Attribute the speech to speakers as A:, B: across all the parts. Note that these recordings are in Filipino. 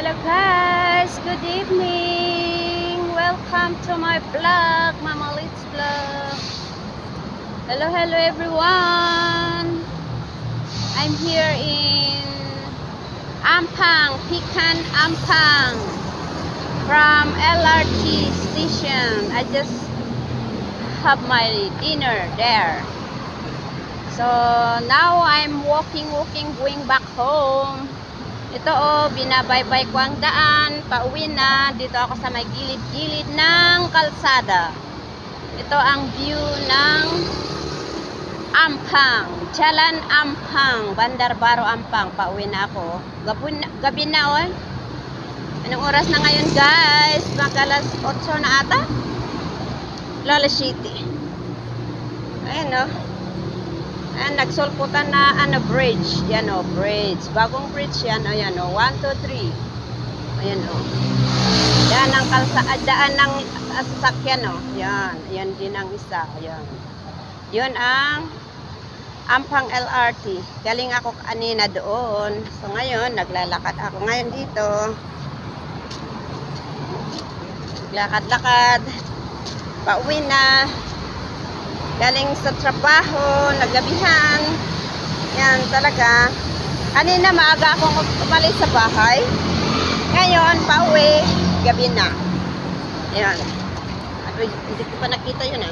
A: Hello guys, good evening. Welcome to my vlog, Mama Litz vlog. Hello everyone. I'm here in Ampang, Pekan Ampang from LRT station. I just have my dinner there. So now I'm walking, going back home. Ito binabaybay ko ang daan, pauwi na. Dito ako sa may gilid-gilid ng kalsada. Ito ang view ng Ampang, Jalan Ampang, Bandar Baru Ampang. Pauwi na ako. Gabi na Anong oras na ngayon guys? Mag-alas 8 na ata? Lola City. Ayan Ayan, nagsulputan na bridge. Yan bridge. Bagong bridge yan. Ayan 1, 2, 3. Ayan Yan ang daan ng sasakyan Yan. Yan din ang isa. Ayan. Yun ang Ampang LRT. Galing ako kanina doon. So ngayon, naglalakad ako ngayon dito. Naglakad-lakad. Pauwi na. Galing sa trabaho, nagabihan. Yan talaga. Kanina maaga akong umalis sa bahay. Ngayon, pauwi, gabi na. Yan. Hindi ko pa nakita yun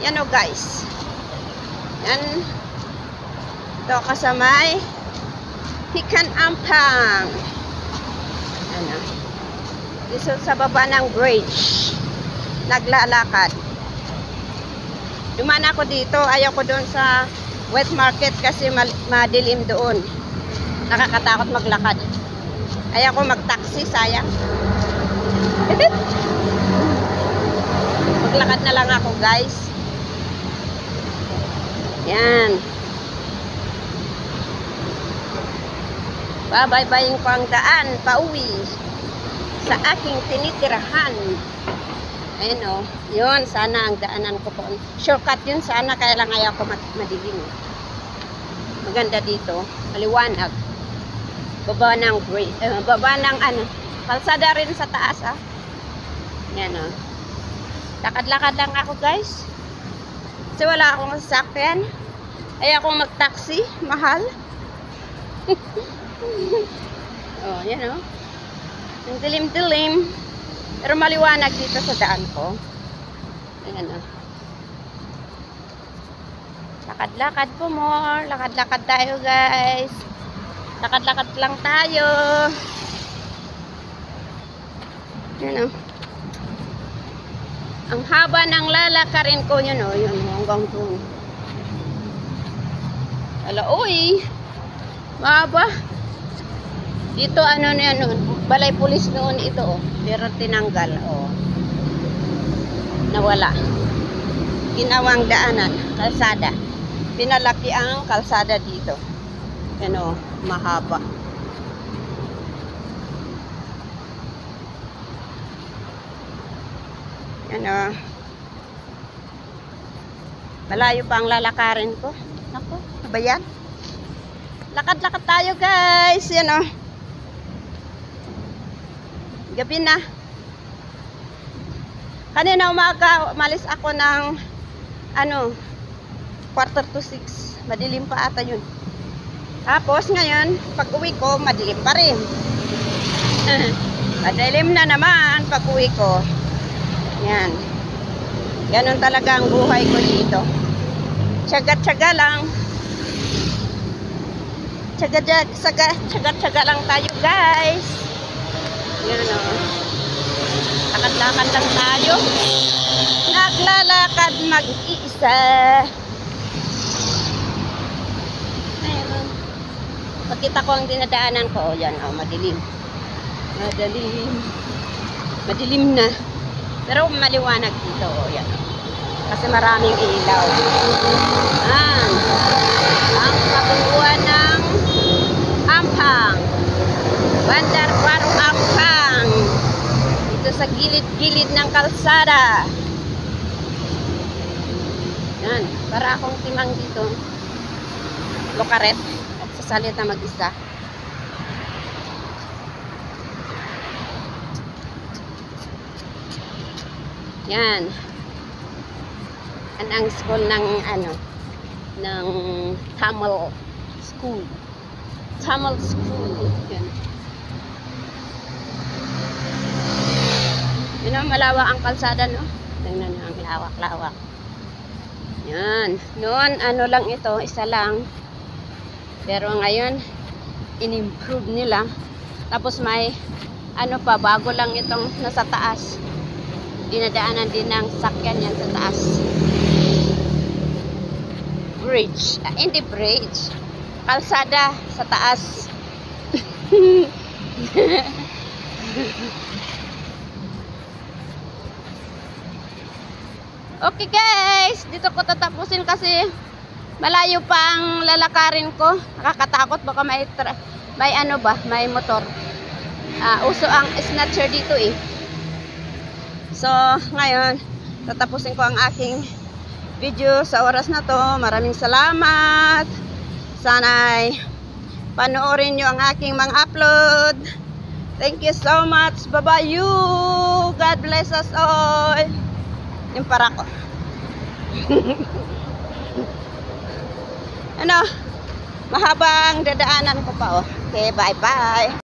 A: Yan guys. Yan. Ito kasamay. Pekan Ampang. Yan Dito sa baba ng bridge. Naglalakad. Dumaan ako dito, ayaw ko doon sa wet market kasi madilim doon. Nakakatakot maglakad. Ayaw ko mag-taxi, sayang. Maglakad na lang ako, guys. Yan. Babaybayin ko ang daan, pauwi sa aking tinitirahan. Ayun yun, sana ang daanan ko po. Shortcut yun sana, kaya lang ayaw ko madilim. Maganda dito, maliwanag. Baba ng bridge, baba ng kalsada rin sa taas Yan Lakad-lakad lang ako guys. Kasi wala akong sasakyan. Ayaw akong mag-taxi, mahal. Yan ang dilim-dilim. Pero maliwanag dito sa daan ko. Ayan Lakad-lakad po more. Lakad-lakad tayo guys. Lakad-lakad lang tayo. Ayan Ang haba ng lalakarin ko yun yun hanggang doon. Uy. Mahaba. Dito balay pulis noon ito pero tinanggal nawala. Ginawang daanan, kalsada. Pinalaki ang kalsada dito. Mahaba. Malayo pa ang lalakarin ko. Naku, ano ba yan? Lakad-lakad tayo guys. Gabi na. Kanina umaga, umalis ako ng 5:45. Madilim pa ata yun. Tapos ngayon, pag uwi ko, madilim pa rin. Madilim na naman pag uwi ko. Yan. Ganon talaga ang buhay ko dito. Tsaga-tsaga lang. Tsaga-tsaga lang tayo guys. Yan Lakad-lakad lang tayo. Naglalakad mag-iisa. Ayun. Pagkita ko ang dinadaanan ko, yan madilim. Madilim na. Pero maliwanag dito, yan. Kasi maraming ilaw. Ang kabuuan ng Ampang, Bandar Baru Ampang. Dito sa gilid-gilid ng kalsada. Yan, para akong timang dito. Lokaret at sasalit na mag-isa. Yan. Ang school ng ng Tamil School. Tamil School. Yan. Yun ang malawak ang kalsada, no? Tingnan nyo ang lawak-lawak. Yan. Noon, lang ito, isa lang. Pero ngayon, in-improve nila. Tapos may, bago lang itong nasa taas. Dinadaanan din ng sakyan yan sa taas. Bridge. Hindi bridge. Kalsada sa taas. Okay guys, dito ko tatapusin kasi malayo pa ang lalakarin ko. Nakakatakot, baka may may motor. Uso ang snatcher dito eh. So, ngayon, tatapusin ko ang aking video sa oras na to. Maraming salamat. Sana'y panoorin nyo ang aking mga upload. Thank you so much. Bye-bye you. God bless us all. Yung para ko. Mahabang dadaanan ko pa, oh. Okay, bye-bye.